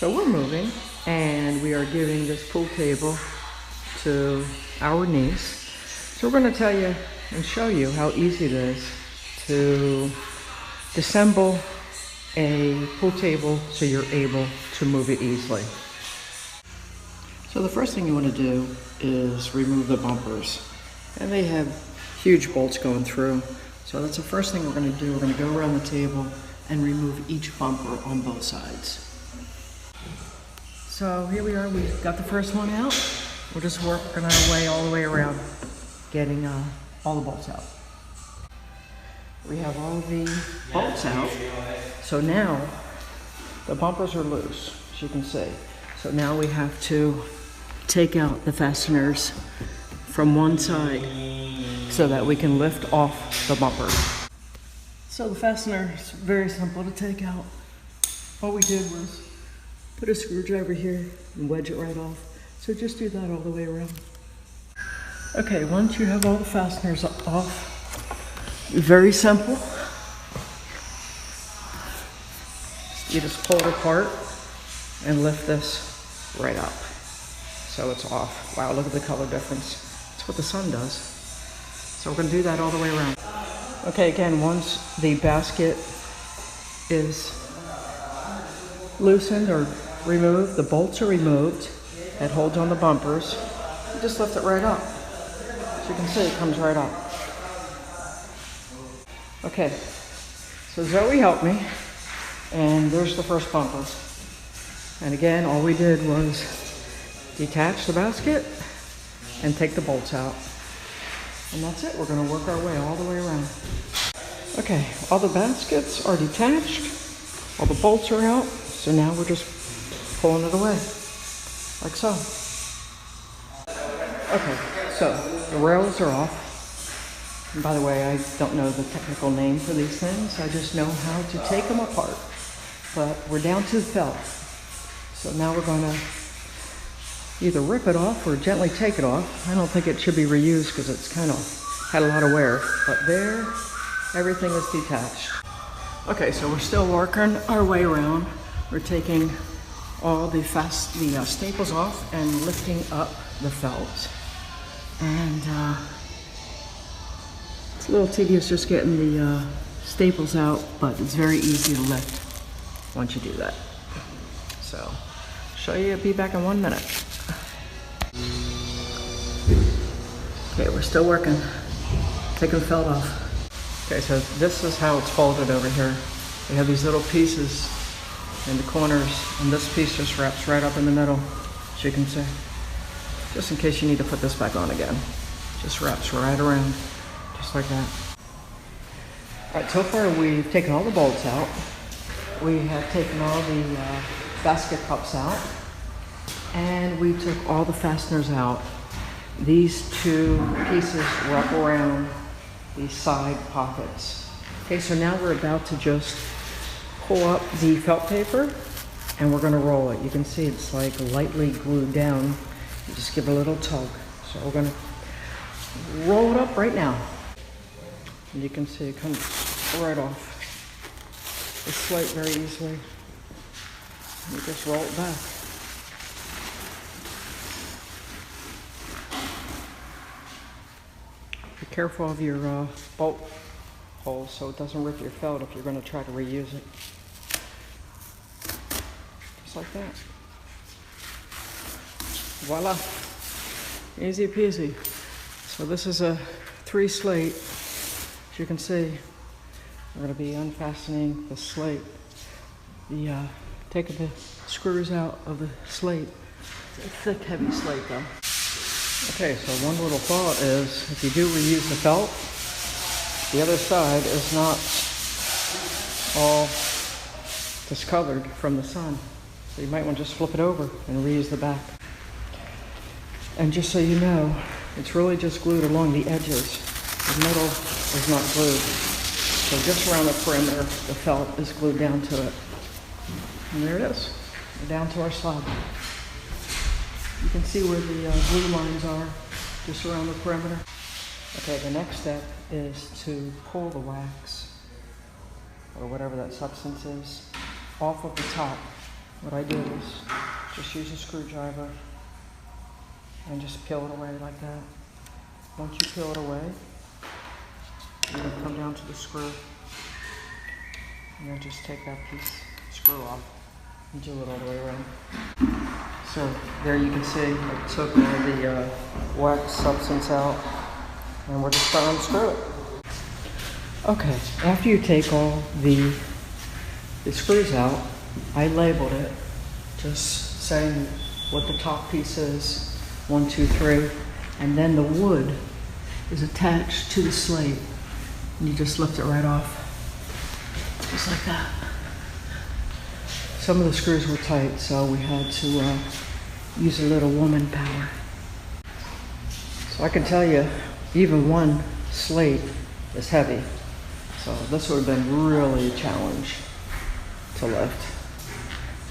So we're moving, and we are giving this pool table to our niece. So we're going to tell you and show you how easy it is to disassemble a pool table so you're able to move it easily. So the first thing you want to do is remove the bumpers. And they have huge bolts going through. So that's the first thing we're going to do. We're going to go around the table and remove each bumper on both sides. So here we are, we got the first one out. We're just working our way all the way around, getting all the bolts out. We have all the bolts out. So now the bumpers are loose, as you can see. So now we have to take out the fasteners from one side so that we can lift off the bumper. So the fastener is very simple to take out. All we did was put a screwdriver here and wedge it right off. So just do that all the way around. Okay, once you have all the fasteners off, very simple. You just pull it apart and lift this right up. So it's off. Wow, look at the color difference. That's what the sun does. So we're gonna do that all the way around. Okay, again, once the basket is loosened or removed, the bolts are removed, that holds on the bumpers, you just lift it right up. As you can see, it comes right up. Okay, so Zoe helped me, and there's the first bumper. And again, all we did was detach the basket and take the bolts out. And that's it, we're gonna work our way all the way around. Okay, all the baskets are detached, all the bolts are out, so now we're just pulling it away, like so. Okay, so the rails are off. And by the way, I don't know the technical name for these things, I just know how to take them apart. But we're down to the felt. So now we're gonna either rip it off or gently take it off. I don't think it should be reused because it's kind of had a lot of wear. But there, everything is detached. Okay, so we're still working our way around. We're taking all the staples off and lifting up the felt. And it's a little tedious just getting the staples out, but it's very easy to lift once you do that. So, show you, be back in 1 minute. Okay, we're still working. Taking the felt off. Okay, so this is how it's folded over here. We have these little pieces in the corners, and this piece just wraps right up in the middle, as you can see. Just in case you need to put this back on again. Just wraps right around, just like that. All right, so far we've taken all the bolts out. We have taken all the basket cups out, and we took all the fasteners out. These two pieces wrap around these side pockets. Okay, so now we're about to just pull up the felt paper, and we're gonna roll it. You can see it's like lightly glued down. You just give it a little tug. So we're gonna roll it up right now. And you can see it comes right off the slate very easily. You just roll it back. Be careful of your bolt holes so it doesn't rip your felt if you're going to try to reuse it. Just like that. Voila. Easy peasy. So this is a 3 slate. As you can see, we're going to be unfastening the slate. Taking the screws out of the slate. It's a thick, heavy slate though. Okay, so one little thought is, if you do reuse the felt, the other side is not all discolored from the sun. So you might want to just flip it over and reuse the back. And just so you know, it's really just glued along the edges. The middle is not glued. So just around the perimeter, the felt is glued down to it. And there it is. We're down to our slab. You can see where the glue lines are, just around the perimeter. Okay, the next step is to pull the wax, or whatever that substance is, off of the top. what I did is just use a screwdriver and just peel it away like that. Once you peel it away, you're going to come down to the screw and then just take that screw off and do it all the way around. So there you can see I took all the wax substance out and we're just going to unscrew it. Okay, after you take all the screws out, I labeled it, just saying what the top piece is, 1, 2, 3, and then the wood is attached to the slate. And you just lift it right off, just like that. Some of the screws were tight, so we had to use a little woman power. So I can tell you, even one slate is heavy. So this would have been really a challenge to lift.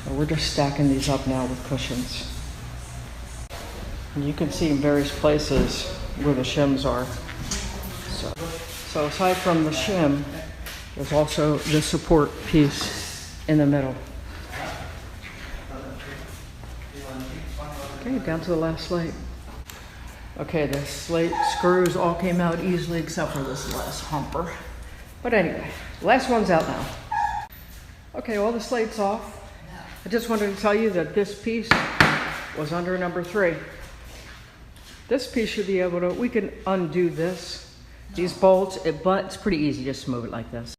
So we're just stacking these up now with cushions. And you can see in various places where the shims are. So aside from the shim, there's also the support piece in the middle. Okay, down to the last slate. Okay, the slate screws all came out easily except for this last humper. But anyway, last one's out now. Okay, all the slate's off. I just wanted to tell you that this piece was under number 3. This piece should be able to, we can undo these bolts, but it's pretty easy just to move it like this.